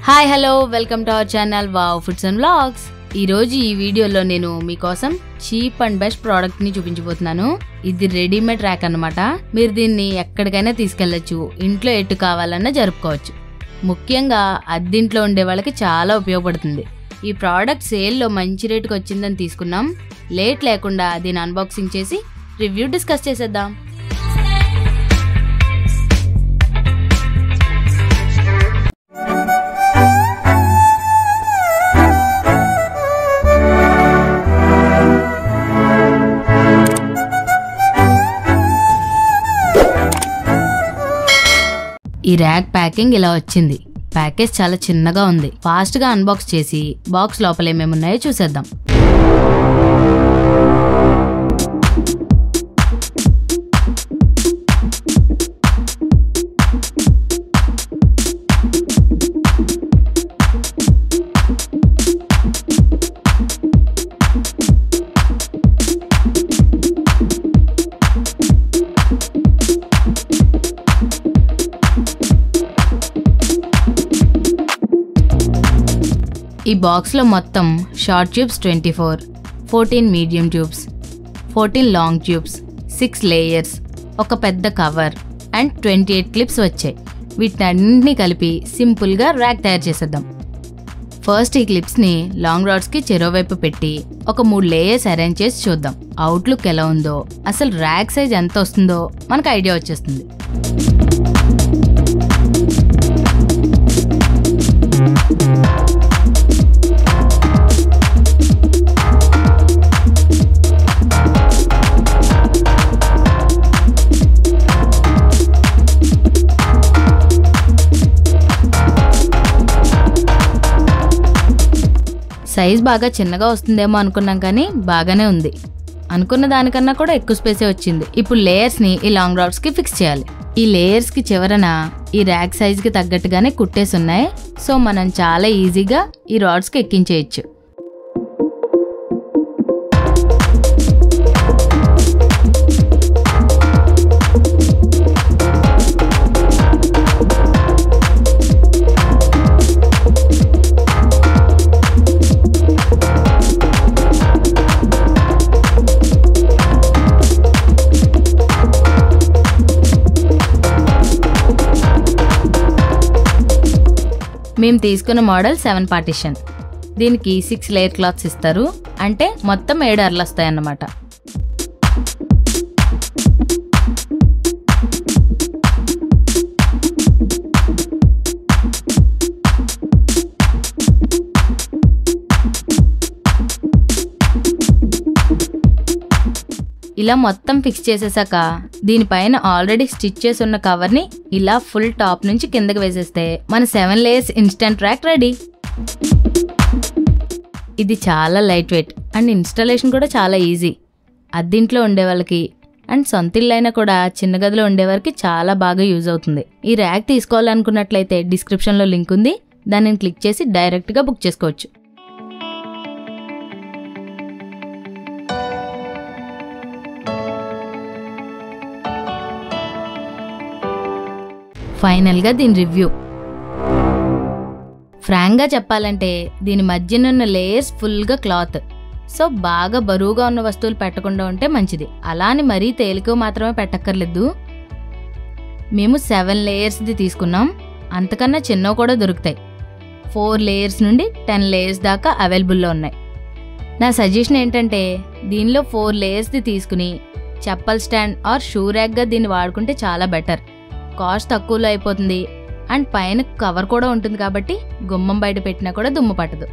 Hi hello welcome to our channel wow foods and vlogs. ఈ రోజు ఈ వీడియోలో నేను మీకోసం చీప్ అండ్ బెస్ట్ ప్రోడక్ట్ ని చూపించబోతున్నాను. ఇది రెడీమేడ్ ర్యాక్ అన్నమాట. మీరు దీన్ని ఎక్కడికైనా తీసుకెళ్లొచ్చు, ఇంట్లో ఎటు కావాలన్నా జరుపుకోవచ్చు. ముఖ్యంగా అద్దెంట్లో ఉండే వాళ్ళకి చాలా ఉపయోగపడుతుంది. ఈ ప్రోడక్ట్ సేల్లో మంచి రేటుకి వచ్చిందని తీసుకున్నాం. లేట్ లేకుండా దీన్ని అన్బాక్సింగ్ చేసి రివ్యూ డిస్కస్ చేసేద్దాం. ఈ ర్యాక్ ప్యాకింగ్ ఇలా వచ్చింది. ప్యాకేజ్ చాలా చిన్నగా ఉంది. ఫాస్ట్ గా అన్బాక్స్ చేసి బాక్స్ లోపల ఏమేమి ఉన్నాయో చూసేద్దాం. ఈ బాక్స్ లో మొత్తం short tubes 24, 14 medium tubes, 14 long tubes, 6 layers, ఒక పెద్ద కవర్ అండ్ 28 క్లిప్స్ వచ్చాయి. వీటన్నింటినీ కలిపి సింపుల్ గా ర్యాక్ తయారు చేసేద్దాం. ఫస్ట్ ఈ క్లిప్స్ ని లాంగ్ రాడ్స్ కి చెరోవైపు పెట్టి ఒక 3 లేయర్స్ అరేంజ్ చేసి చూద్దాం. అవుట్లుక్ ఎలా ఉందో, అసలు ర్యాక్ సైజ్ ఎంత వస్తుందో మనకు ఐడియా వచ్చేస్తుంది. సైజ్ బాగా చిన్నగా వస్తుందేమో అనుకున్నాం, కానీ బాగానే ఉంది. అనుకున్న దానికన్నా కూడా ఎక్కువ స్పేసే వచ్చింది. ఇప్పుడు లేయర్స్ ని ఈ లాంగ్ రాడ్స్ కి ఫిక్స్ చేయాలి. ఈ లేయర్స్ కి చివరన ఈ ర్యాక్ సైజ్ కి తగ్గట్టుగానే కుట్టేసి ఉన్నాయి. సో మనం చాలా ఈజీగా ఈ రాడ్స్ కి ఎక్కించేయచ్చు. మేము తీసుకున్న మోడల్ 7 పార్టిషన్. దీనికి 6 లేయర్ క్లాత్స్ ఇస్తారు, అంటే మొత్తం 7 అర్లు వస్తాయన్నమాట. ఇలా మొత్తం ఫిక్స్ చేసేసాక దీనిపైన ఆల్రెడీ స్టిచ్ చేసి ఉన్న కవర్ ని ఇలా ఫుల్ టాప్ నుంచి కిందకి వేసేస్తే మన 7 లేయర్స్ ఇన్స్టెంట్ ర్యాక్ రెడీ. ఇది చాలా లైట్ వెయిట్ అండ్ ఇన్స్టాలేషన్ కూడా చాలా ఈజీ. అద్దెంట్లో ఉండే వాళ్ళకి అండ్ సొంత ఇల్లు అయినా కూడా చిన్న గదిలో ఉండేవారికి చాలా బాగా యూజ్ అవుతుంది. ఈ ర్యాక్ తీసుకోవాలనుకున్నట్లయితే డిస్క్రిప్షన్ లో లింక్ ఉంది, దానిని క్లిక్ చేసి డైరెక్ట్ గా బుక్ చేసుకోవచ్చు. ఫైనల్ గా దీని రివ్యూ. ఫ్రాంక్ గా చెప్పాలంటే దీని మధ్యనున్న లేయర్స్ ఫుల్ గా క్లాత్. సో బాగా బరువుగా ఉన్న వస్తువులు పెట్టకుండా ఉంటే మంచిది. అలా అని మరీ తేలిక మాత్రమే పెట్టక్కర్లేదు. మేము 7 లేయర్స్ ది తీసుకున్నాం. అంతకన్నా చిన్నవి కూడా దొరుకుతాయి. 4 లేయర్స్ నుండి 10 లేయర్స్ దాకా అవైలబుల్లో ఉన్నాయి. నా సజెషన్ ఏంటంటే దీనిలో 4 లేయర్స్ ది తీసుకుని చెప్పల్ స్టాండ్ ఆర్ షూ ర్యాక్ గా దీన్ని వాడుకుంటే చాలా బెటర్. కాస్ట్ తక్కువలో అయిపోతుంది అండ్ పైన కవర్ కూడా ఉంటుంది కాబట్టి గుమ్మం బయట పెట్టినా కూడా దుమ్ము పట్టదు.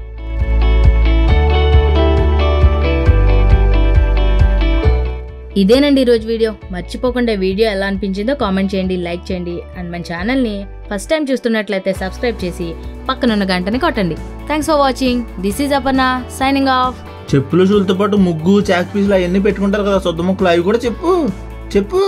ఇదేనండి ఈరోజు వీడియో. మర్చిపోకుండా వీడియో ఎలా అనిపించిందో కామెంట్ చేయండి, లైక్ చేయండి అండ్ మన ఛానల్ని ఫస్ట్ టైం చూస్తున్నట్లయితే సబ్స్క్రైబ్ చేసి పక్కనున్న గంటని కొట్టండి. Thanks for watching. This is Aparna signing off. చెప్పులు షూలతో పాటు ముగ్గు, చాక్ పీసులు అవన్నీ పెట్టుకుంటారు కదా, సొద్ద ముక్కలు, అవి కూడా చెప్పు.